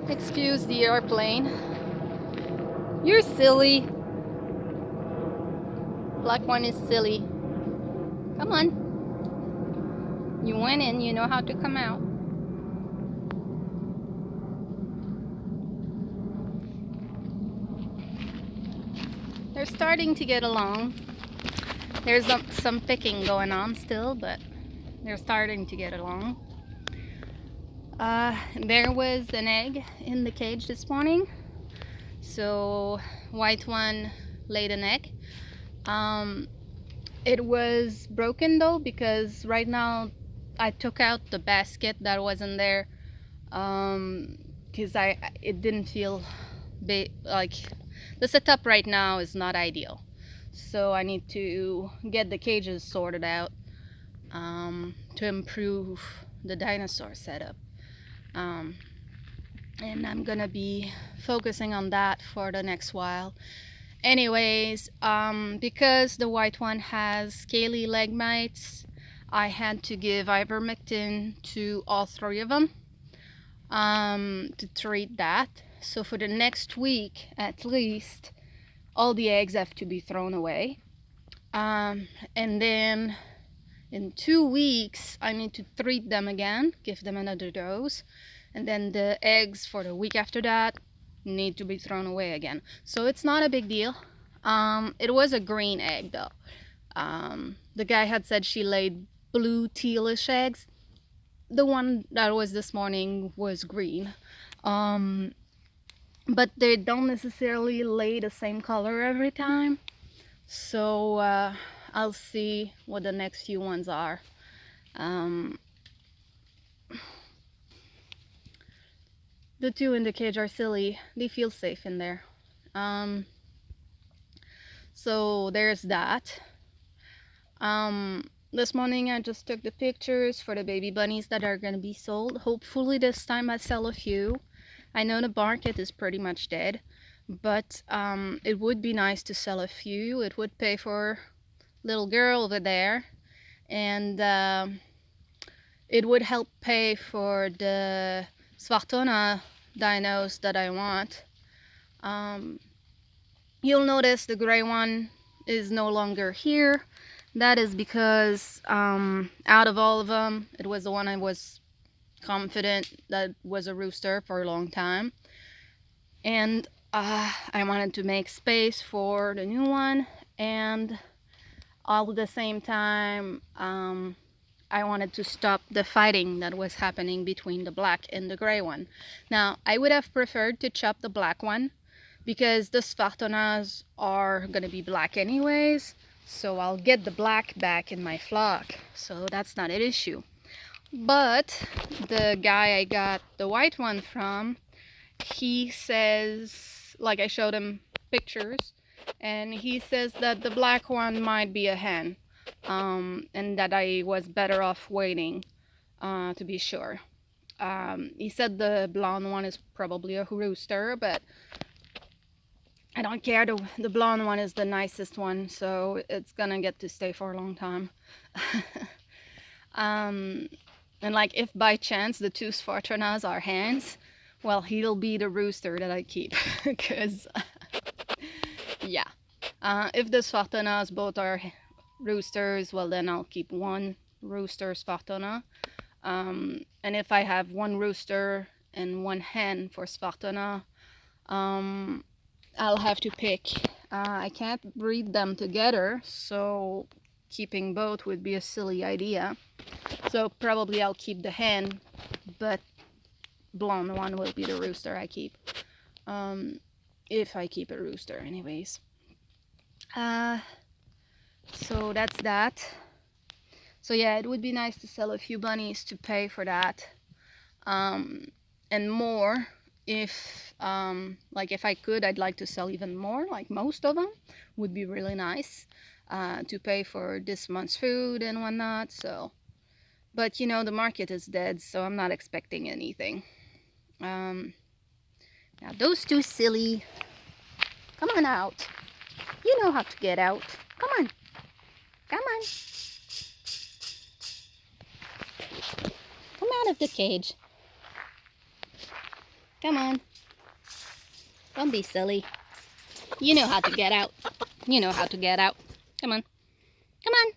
Excuse the airplane. You're silly. Black one is silly. Come on. You went in, you know how to come out. They're starting to get along. There's some picking going on still, but they're starting to get along. There was an egg in the cage this morning. So white one laid an egg. It was broken though, because right now I took out the basket that wasn't there, because it didn't feel like the setup right now is not ideal. So I need to get the cages sorted out to improve the dinosaur setup. And I'm gonna be focusing on that for the next while. Anyways, because the white one has scaly leg mites, I had to give ivermectin to all three of them to treat that. So for the next week at least, all the eggs have to be thrown away. And then in 2 weeks I need to treat them again, give them another dose, and then the eggs for the week after that need to be thrown away again. So it's not a big deal. It was a green egg though. The guy had said she laid blue tealish eggs. The one that was this morning was green. But they don't necessarily lay the same color every time. So I'll see what the next few ones are. The two in the cage are silly. They feel safe in there. So there's that. This morning I just took the pictures for the baby bunnies that are going to be sold. Hopefully this time I sell a few. I know the market is pretty much dead, but it would be nice to sell a few. It would pay for little girl over there, and it would help pay for the Svartona dinos that I want. You'll notice the gray one is no longer here. That is because out of all of them, it was the one I was confident that was a rooster for a long time. And I wanted to make space for the new one, and all at the same time I wanted to stop the fighting that was happening between the black and the gray one. Now I would have preferred to chop the black one, because the Svartonas are gonna be black anyways, so I'll get the black back in my flock, so that's not an issue. But the guy I got the white one from, he says, like, I showed him pictures, and he says that the black one might be a hen, and that I was better off waiting to be sure. He said the blonde one is probably a rooster, but I don't care. The blonde one is the nicest one, so it's gonna get to stay for a long time. And like, if by chance the two Svartonas are hens, well, he'll be the rooster that I keep. Because yeah, if the Svartonas both are roosters, well, then I'll keep one rooster Svartona. And if I have one rooster and one hen for Svartona, I'll have to pick. I can't breed them together, so keeping both would be a silly idea. So probably I'll keep the hen, but blonde one will be the rooster I keep. If I keep a rooster anyways. So that's that. So yeah, it would be nice to sell a few bunnies to pay for that. And more if like, if I could, I'd like to sell even more, like most of them would be really nice to pay for this month's food and whatnot. So, but you know, the market is dead, so I'm not expecting anything. Now those two silly, come on out. You know how to get out. Come on, come on, come out of the cage. Come on. Don't be silly. You know how to get out. You know how to get out. Come on. Come on.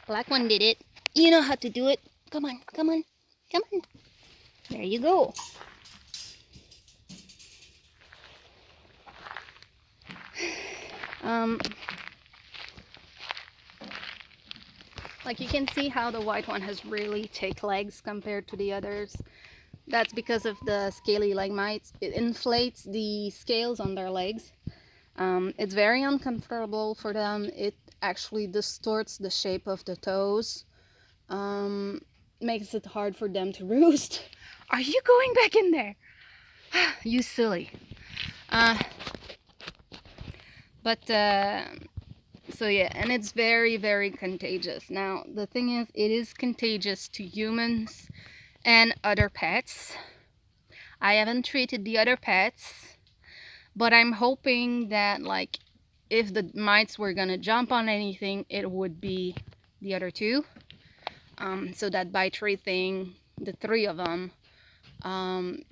Black one did it. You know how to do it. Come on. Come on. Come on. There you go. Like you can see how the white one has really thick legs compared to the others. That's because of the scaly leg mites. It inflates the scales on their legs. It's very uncomfortable for them. It actually distorts the shape of the toes. Makes it hard for them to roost. Are you going back in there? You silly. So yeah, and it's very, very contagious. Now, the thing is, it is contagious to humans and other pets. I haven't treated the other pets, but I'm hoping that, like, if the mites were gonna jump on anything, it would be the other two. So that by treating the three of them,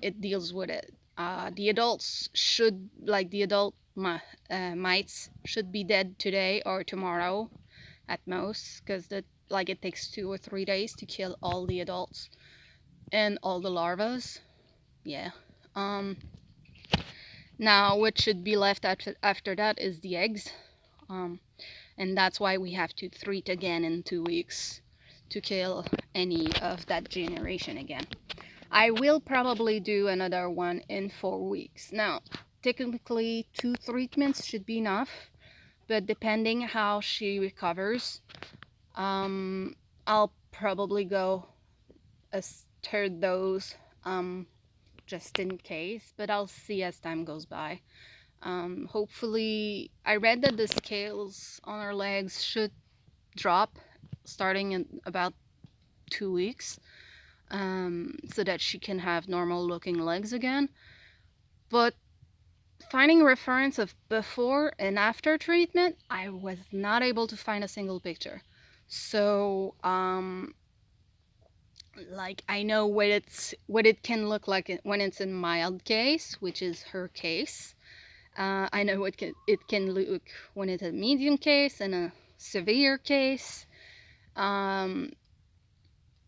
it deals with it. The adults should, like the adult mites should be dead today or tomorrow at most, because it takes 2 or 3 days to kill all the adults and all the larvas. Yeah. Now what should be left after that is the eggs, and that's why we have to treat again in 2 weeks to kill any of that generation again. I will probably do another one in 4 weeks. Now, technically 2 treatments should be enough, but depending how she recovers, I'll probably go a third dose, just in case, but I'll see as time goes by. Hopefully, I read that the scales on her legs should drop starting in about 2 weeks. So that she can have normal looking legs again. But finding a reference of before and after treatment, I was not able to find a single picture. So like I know what it can look like when it's in mild case, which is her case. I know what it can look when it's a medium case and a severe case.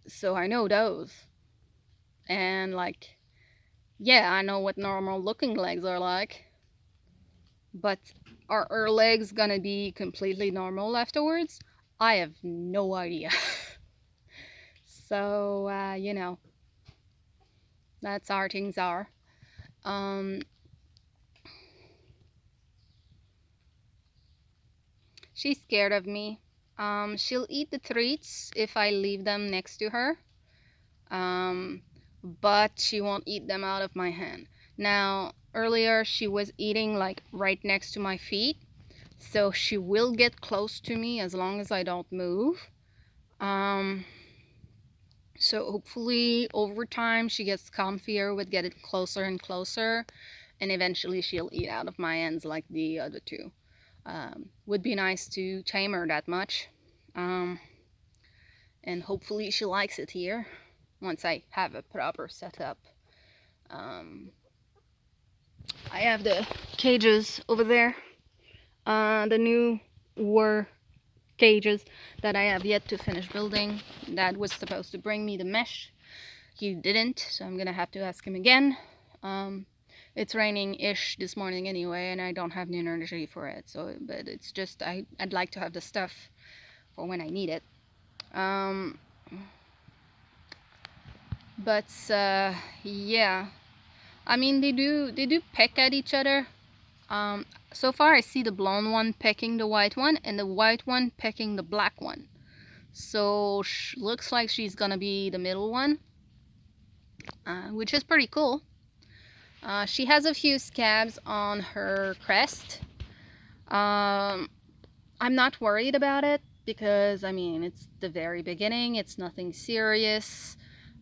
So I know those. And like, yeah, I know what normal looking legs are like. But are her legs gonna be completely normal afterwards? I have no idea. So, that's how things are. She's scared of me. She'll eat the treats if I leave them next to her. But she won't eat them out of my hand. Now, earlier she was eating like right next to my feet, so she will get close to me as long as I don't move. So hopefully over time she gets comfier with getting closer and closer, and eventually she'll eat out of my hands like the other two. Would be nice to tame her that much, and hopefully she likes it here once I have a proper setup. I have the cages over there, the new war cages that I have yet to finish building. Dad was supposed to bring me the mesh. He didn't, so I'm gonna have to ask him again. It's raining-ish this morning anyway, and I don't have the energy for it. So, but it's just I'd like to have the stuff for when I need it. Yeah, I mean they do peck at each other. So far I see the blonde one pecking the white one and the white one pecking the black one. So looks like she's gonna be the middle one, which is pretty cool. She has a few scabs on her crest. I'm not worried about it because, I mean, it's the very beginning. It's nothing serious.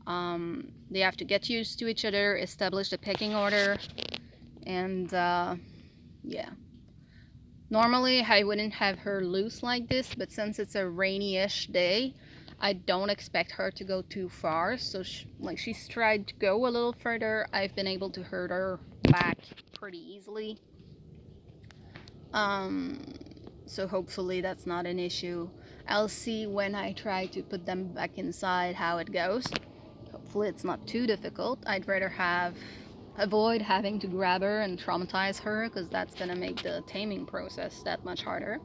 They have to get used to each other, establish a pecking order, and yeah. Normally I wouldn't have her loose like this, but since it's a rainy-ish day, I don't expect her to go too far, so she's tried to go a little further. I've been able to hurt her back pretty easily. So hopefully that's not an issue. I'll see when I try to put them back inside how it goes. Hopefully it's not too difficult. I'd rather avoid having to grab her and traumatize her, because that's gonna make the taming process that much harder.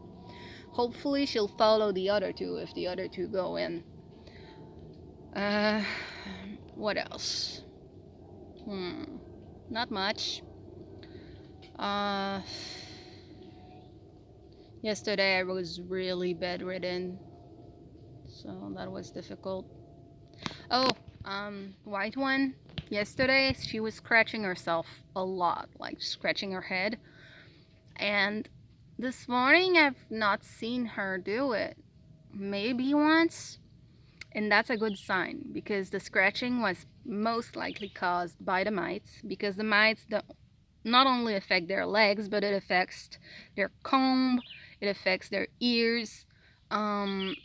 Hopefully she'll follow the other two if the other two go in. What else? Not much. Yesterday I was really bedridden, so that was difficult. Oh, white one. Yesterday she was scratching herself a lot, like scratching her head. And this morning I've not seen her do it. Maybe once. And that's a good sign, because the scratching was most likely caused by the mites, because the mites not only affect their legs, but it affects their comb, it affects their ears. And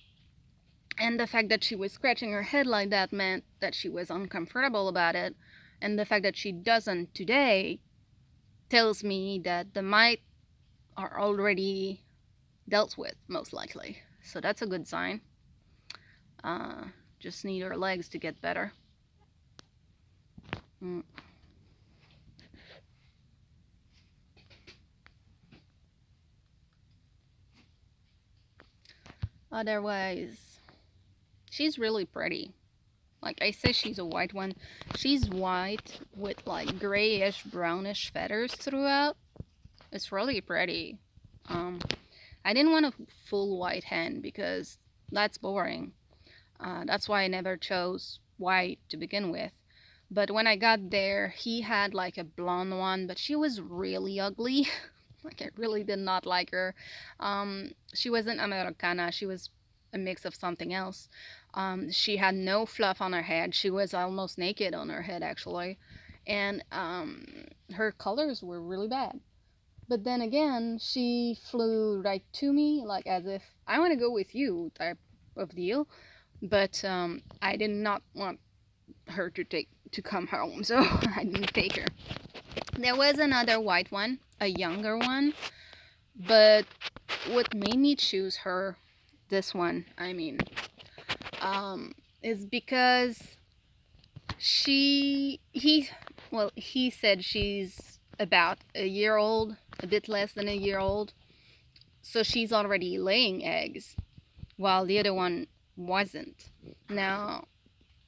the fact that she was scratching her head like that meant that she was uncomfortable about it. And the fact that she doesn't today tells me that the mites are already dealt with, most likely. So that's a good sign. Just need her legs to get better. Otherwise, she's really pretty. Like I say, she's a white one. She's white with like grayish, brownish feathers throughout. It's really pretty. I didn't want a full white hen because that's boring. That's why I never chose white to begin with. But when I got there, he had like a blonde one, but she was really ugly. Like I really did not like her. She wasn't Americana. She was a mix of something else. She had no fluff on her head. She was almost naked on her head, actually. And her colors were really bad. But then again, she flew right to me, like as if I want to go with you type of deal. But I did not want her to come home, so I didn't take her. There was another white one, a younger one, but what made me choose her, this one, I mean, is because he said she's about a year old, a bit less than a year old, so she's already laying eggs, while the other one wasn't. Now,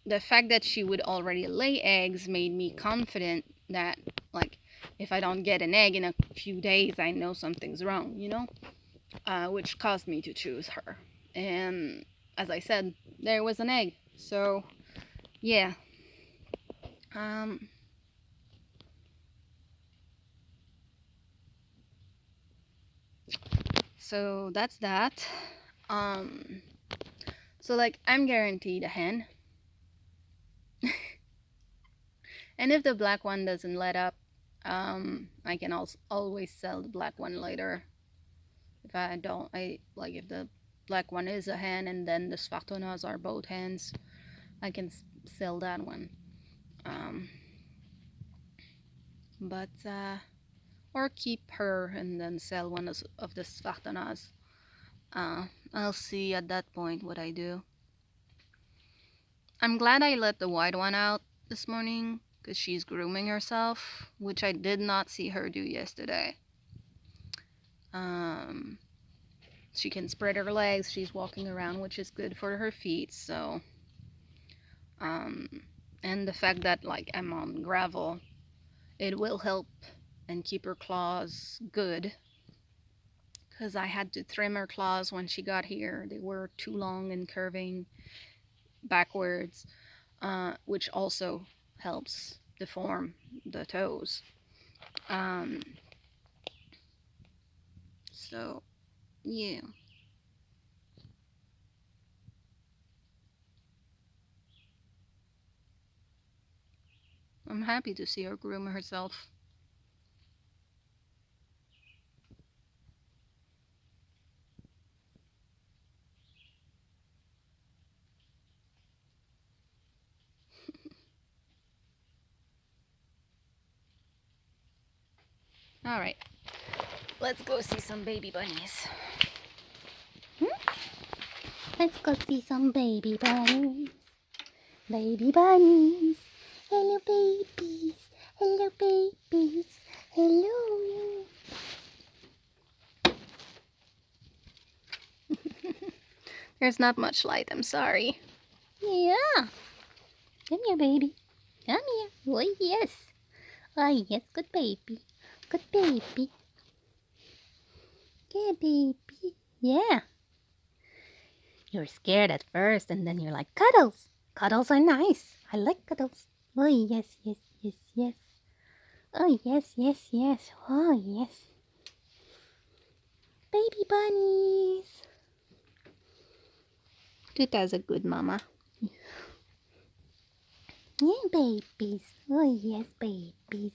the fact that she would already lay eggs made me confident that, like, if I don't get an egg in a few days, I know something's wrong, which caused me to choose her. And as I said, there was an egg, so yeah. So that's that. So like I'm guaranteed a hen. And if the black one doesn't let up, I can also always sell the black one later. If I don't, if the black one is a hen and then the Spartonas are both hens, I can sell that one. Or keep her and then sell one of the Spartanas. I'll see at that point what I do. I'm glad I let the white one out this morning, because she's grooming herself, which I did not see her do yesterday. She can spread her legs, she's walking around, which is good for her feet, so and the fact that like I'm on gravel, it will help and keep her claws good, because I had to trim her claws when she got here. They were too long and curving backwards, which also helps deform the toes. So yeah. I'm happy to see her groom herself. All right, let's go see some baby bunnies. Let's go see some baby bunnies. Baby bunnies. Hello, babies. Hello, babies. Hello. There's not much light, I'm sorry. Yeah. Come here, baby. Come here. Oh, yes. Oh, yes. Good baby. Good baby. Good baby. Yeah. You're scared at first, and then you're like, cuddles. Cuddles are nice. I like cuddles. Oh, yes, yes, yes, yes. Oh, yes, yes, yes. Oh, yes. Baby bunnies. Tuta's a good mama. Yeah, babies. Oh, yes, babies.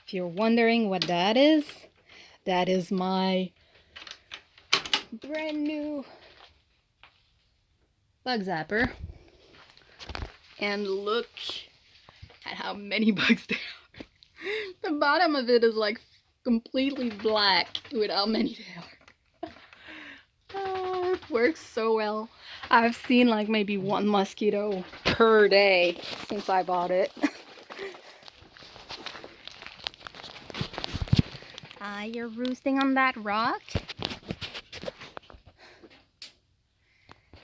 If you're wondering what that is my brand new bug zapper. And look at how many bugs there are. The bottom of it is like completely black with how many there are. Oh, it works so well. I've seen like maybe one mosquito per day since I bought it. You're roosting on that rock?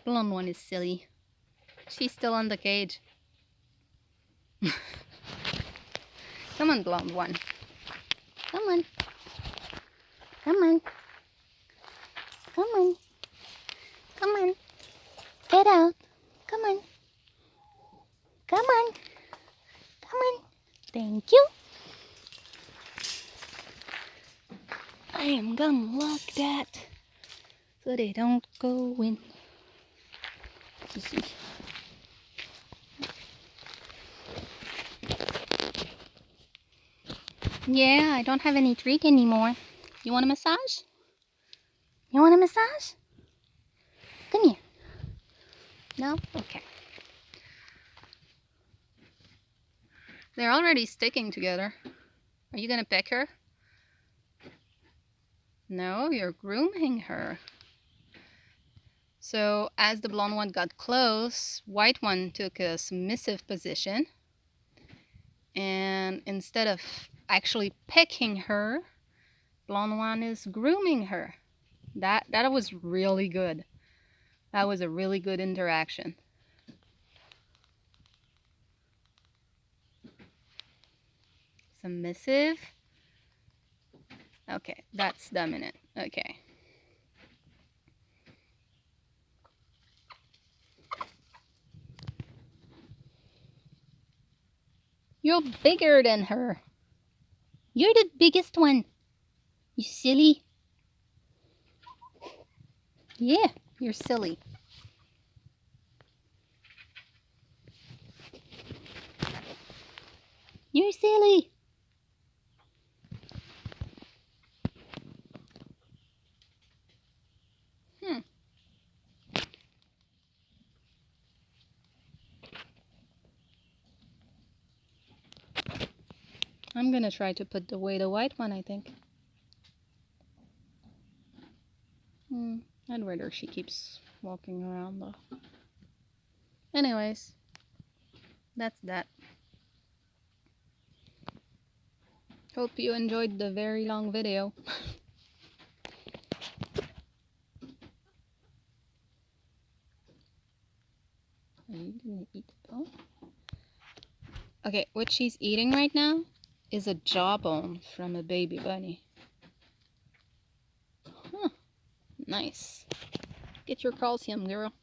Blonde one is silly. She's still on the cage. Come on, blonde one. Come on. Come on. Come on. Come on. Get out. Come on. Come on. Come on. Thank you. I am gonna lock that so they don't go in. Yeah, I don't have any treat anymore. You want a massage? You want a massage? Come here. No? Okay. They're already sticking together. Are you gonna peck her? No, you're grooming her. So as the blonde one got close, white one took a submissive position. And instead of actually pecking her, blonde one is grooming her. That was really good. That was a really good interaction. Submissive. Okay, that's dominant. Okay. You're bigger than her. You're the biggest one. You silly. Yeah, you're silly. You're silly. I'm gonna try to put away the white one, I think. I'd rather she keeps walking around though. Anyways, that's that. Hope you enjoyed the very long video. Are you gonna eat the bone? Okay, what she's eating right now is a jawbone from a baby bunny. Huh, nice. Get your calcium, girl.